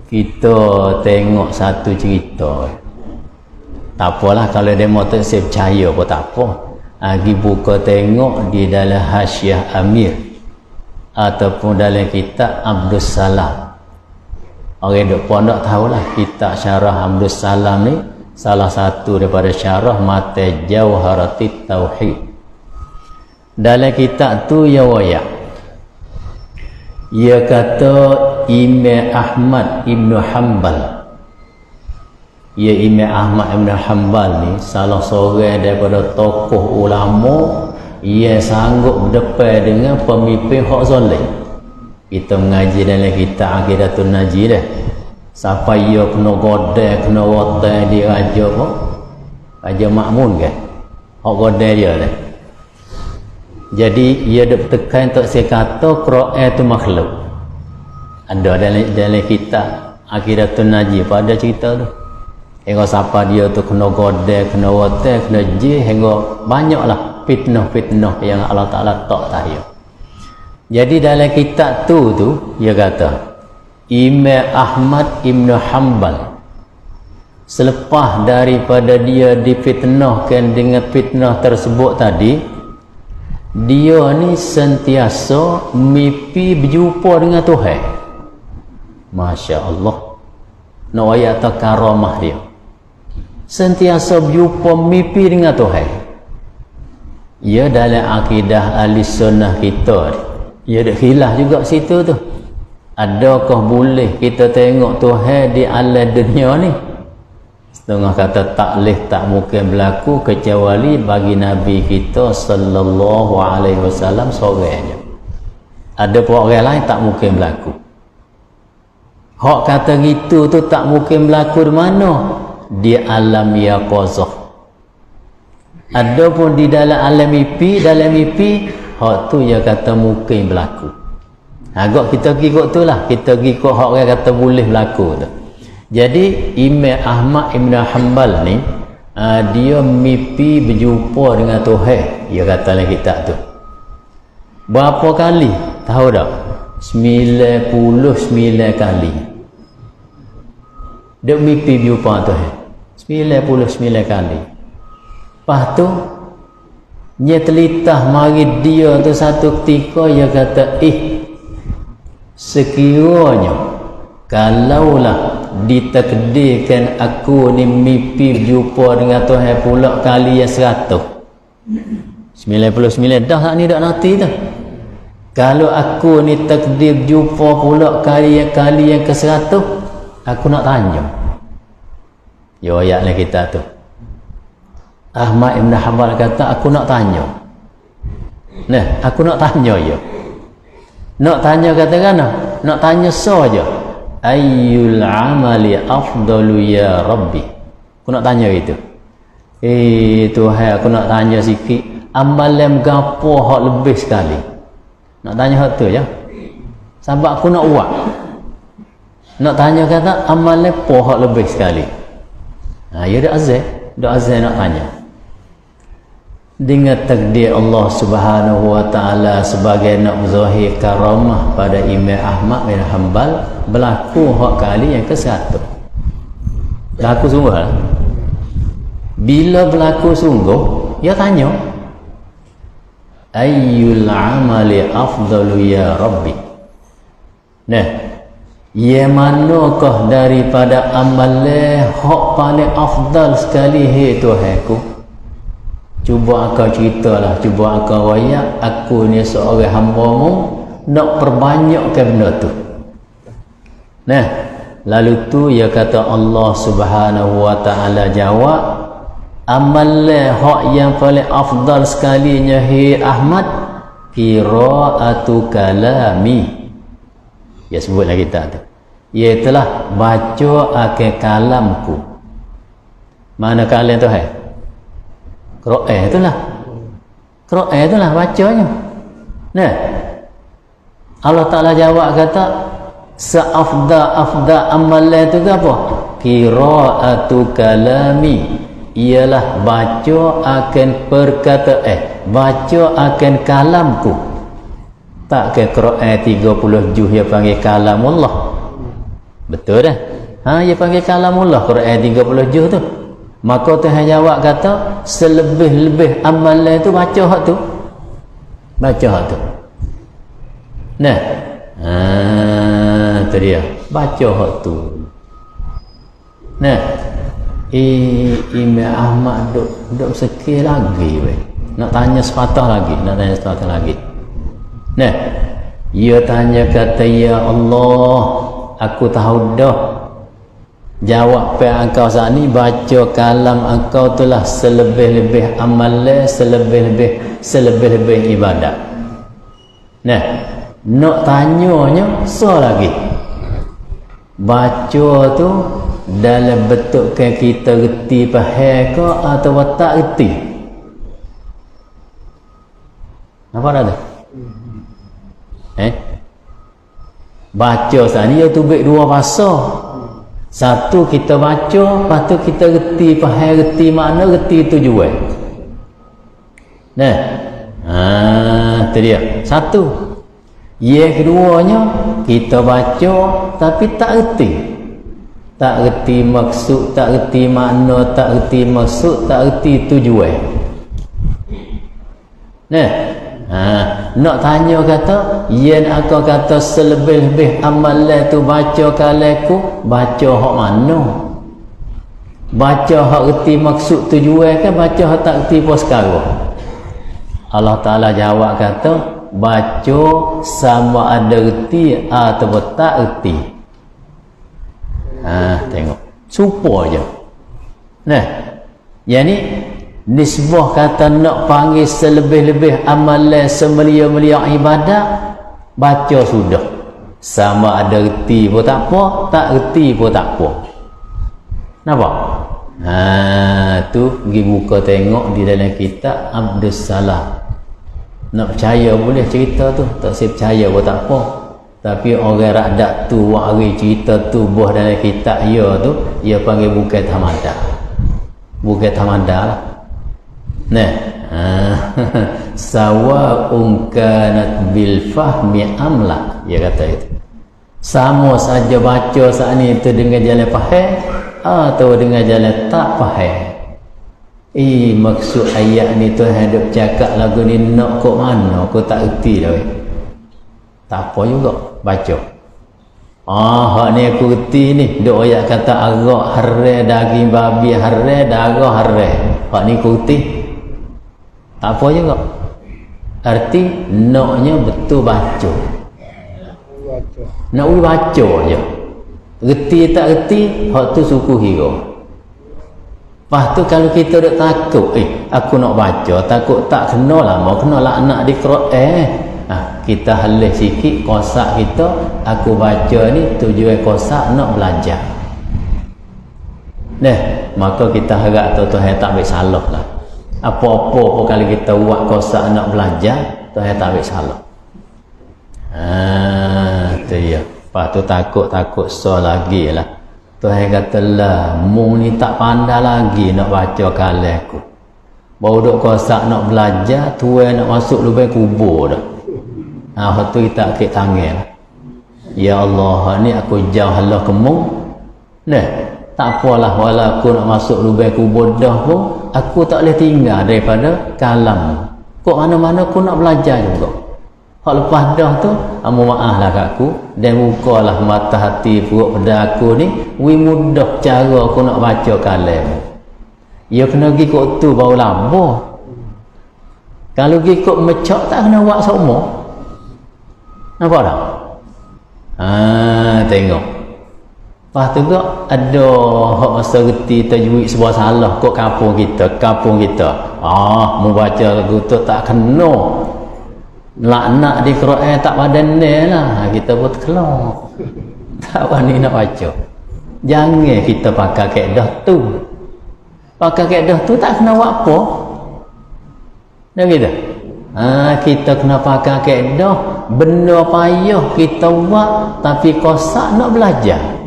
kita tengok satu cerita. Tak apalah kalau demo tak saya percaya pun tak apa. Lagi buka tengok di dalam Hasyiah Amir ataupun dalam kitab Abdus Salam. Orang duk pondok tahulah kitab Syarah Abdus Salam ni salah satu daripada syarah Mata Jawharatit Tauhid. Dalam kitab tu ya wayak. Ia kata Imam Ahmad Ibn Hanbal. Ya Imam Ahmad Ibn Hanbal ni salah seorang daripada tokoh ulama ia sanggup berdepan dengan pemimpin hak zalim. Kita mengaji dalam kitab Aqidatun Najih dah. Siapa ia kena godai, kena rotai dia raja apa? Raja Ma'mun kan? Hak godai dia dah. Jadi ia dah bertekan untuk saya kata Quran itu makhluk. Ada dalam kitab Aqidatun Najih pada cerita tu. Hingga siapa dia tu kena godai, kena rotai, kena jih, hingga banyaklah fitnah-fitnah yang Allah Ta'ala tak tahu. Jadi dalam kitab tu dia kata Imam Ahmad Ibn Hanbal selepas daripada dia difitnahkan dengan fitnah tersebut tadi, dia ni sentiasa mimpi berjumpa dengan Tuhan. Masya Allah, nak ayat karamah dia, sentiasa berjumpa mimpi dengan Tuhan. Ia dalam akidah ahli sunnah kita, ia ada khilaf juga situ tu. Adakah boleh kita tengok Tuhan di alam dunia ni? Setengah kata tak boleh, tak mungkin berlaku kecuali bagi Nabi kita sallallahu alaihi wasallam seorang. Ada pun orang lain tak mungkin berlaku. Hak kata gitu tu tak mungkin berlaku di mana? Di alam yaqazah. Ada pun di dalam alam mimpi, hak tu dia kata mungkin berlaku. Agak kita ikut tu lah, kita ikut hak orang kata boleh berlaku tu. Jadi Imam Ahmad Ibn Hanbal ni dia mimpi berjumpa dengan Tuhan, dia kata dalam kitab tu. Berapa kali? Tahu tak? 99 kali dia mimpi berjumpa Tuhan. 99 kali. Lepas tu dia telitah mari dia tu satu ketika dia kata sekiranya kalaulah ditakdirkan aku ni mimpi berjumpa dengan Tuhan pula kali yang 100. 99 dah tak ni dak nanti tu. Kalau aku ni takdir berjumpa pula kali yang ke-100, aku nak tanya. Ya ayat lah kita tu. Ahmad Ibn Hanbal kata aku nak tanya. Nah, aku nak tanya ya. Nak tanya katakan nak tanya saja. Ayyul amali afdalu ya Rabbi. Aku nak tanya gitu. Tuhan, aku nak tanya sikit. Amalan gapo hak lebih sekali? Nak tanya hak tu ya. Sebab aku nak buat. Nak tanya kata amalan apa hak lebih sekali? Ya dak azan nak tanya. Dengan takdir Allah Subhanahu wa taala sebagai nak zahir karamah pada Imam Ahmad bin Hanbal berlaku hak kali yang ke-100. Berlaku sungguh lah. Bila berlaku sungguh, dia tanya ayyul amali afdalu ya Rabbi. Nah, yang manakah daripada amalan hak paling afdal sekali hai Tuhanku? Cuba akau ceritalah, cuba akau wayak aku ni seorang hamba-Mu nak perbanyakkan benda tu. Nah, lalu tu ia kata Allah Subhanahu wa taala jawab, amalan hak yang paling afdal sekalinya hai Ahmad qiraatu kalami. Ya sebutlah kita tu. Iaitulah baca akan kalamku. Mana kalam tu hai? Quran itulah bacanya. Nah, Allah Ta'ala jawab kata seafda amalan itu apa? Qiraatu kalami, ialah baca akan perkataan, baca akan kalamku. Tak ke Quran 30 juz dia panggil kalam Allah. Betul dah. Dia panggil kalamullah Quran 30 juz tu. Maka Tuhan jawab kata selebih-lebih amalan tu baca hak tu. Baca hak tu. Nah. Tu dia. Baca hak tu. Nah. Imam Ahmad duk sekir lagi weh. Nak tanya sepatah lagi, Nah. Ia tanya kata, ya Allah, aku tahu dah. Jawab pada engkau saat ni, baca kalam engkau itulah selebih-lebih amalan, selebih-lebih ibadat. Nah, nak tanyanya so lagi. Baca tu dalam bentuk kita reti faham ke atau tak reti? Apa dah tu? Baca saat ni tu baik dua bahasa. Satu kita baca, lepas tu kita reti faham, reti makna, reti tujuan. Nah. Tu dia. Satu. Yang keduanya kita baca tapi tak reti. Tak reti maksud, tak reti makna, tak reti maksud, tak reti tujuan. Nah. Nak tanya kata, yen aku kata selebih-lebih amalan tu baca kalaku, baca hak mana? Baca hak reti maksud tujuan kan, baca hak tak reti pun sekarang. Allah Ta'ala jawab kata, baca sama ada reti atau tak reti. Tengok. Supo je. Nah. Yang ni nisbah kata nak panggil selebih-lebih amalan semelia-melia ibadat, baca sudah. Sama ada reti pun tak apa, tak reti pun tak apa. Nampak? Tu pergi buka tengok di dalam kitab Abdus Salam. Nak percaya boleh cerita tu, tak saya percaya pun tak apa. Tapi orang radak tu wari cerita tu buah dalam kitab dia tu, dia panggil bukan tamada. Bukan tamada lah. Nah, sawa'un kanat bil fahmi amla, dia kata itu. Sama saja baca saat ni itu dengan jalan faham atau dengan jalan tak faham. Maksud ayat ni Tuhan duk cakap lagu ni nak kok mana, kau tak erti dah. Tak apa juga baca. Hak ni aku erti ni, duk ayat kata arak haram, daging babi haram, darah haram. Hak ni aku erti. Tak apa juga. Arti naknya betul baca. Nak baca je. Reti tak reti, hak tu suku hira. Lepas tu kalau kita duk takut, aku nak baca, takut tak kena lama, kena laknat di Quran. Kita halih sikit kosak kita, aku baca ni tujuan kosak nak belajar. Nah, maka kita harap Tuhan tak ambil salah lah. Apa-apa pun kalau kita buat kosak nak belajar, Tuhan tak ambil salah. Tu dia. Lepas tu takut so lagi lah. Tuhan kata lah, mu ni tak pandai lagi nak baca kalam aku. Baru duk kosak nak belajar, Tuhan nak masuk lubang kubur dah. Lepas tu kita akik tangan lah. Ya Allah, ni aku jauh halah kemu. Nah, tak apalah walaupun nak masuk lubang kubur dah pun, aku tak boleh tinggal daripada kalam. Kok mana-mana aku nak belajar juga. Hak lepas dah tu, maaflah kat aku dan bukalah mata hati perut pada aku ni, mudah cara aku nak baca kalam. Ya kena pergi kot tu baru labah. Kalau pergi kot mecak tak kena buat semua. Nampak tak? Tengok. Lepas tu kok ada hak masa reti tajwid sebuah salah kok kampung kita. Mu baca lagu tu tak kena. Laknat di Quran tak padan ni lah. Kita pun terkelak. Tak wani nak baca. Jangan kita pakai kaedah tu. Pakai kaedah tu tak kena buat apa. Dah gitu. Kita kena pakai kaedah. Benda payah kita buat tapi kosak nak belajar.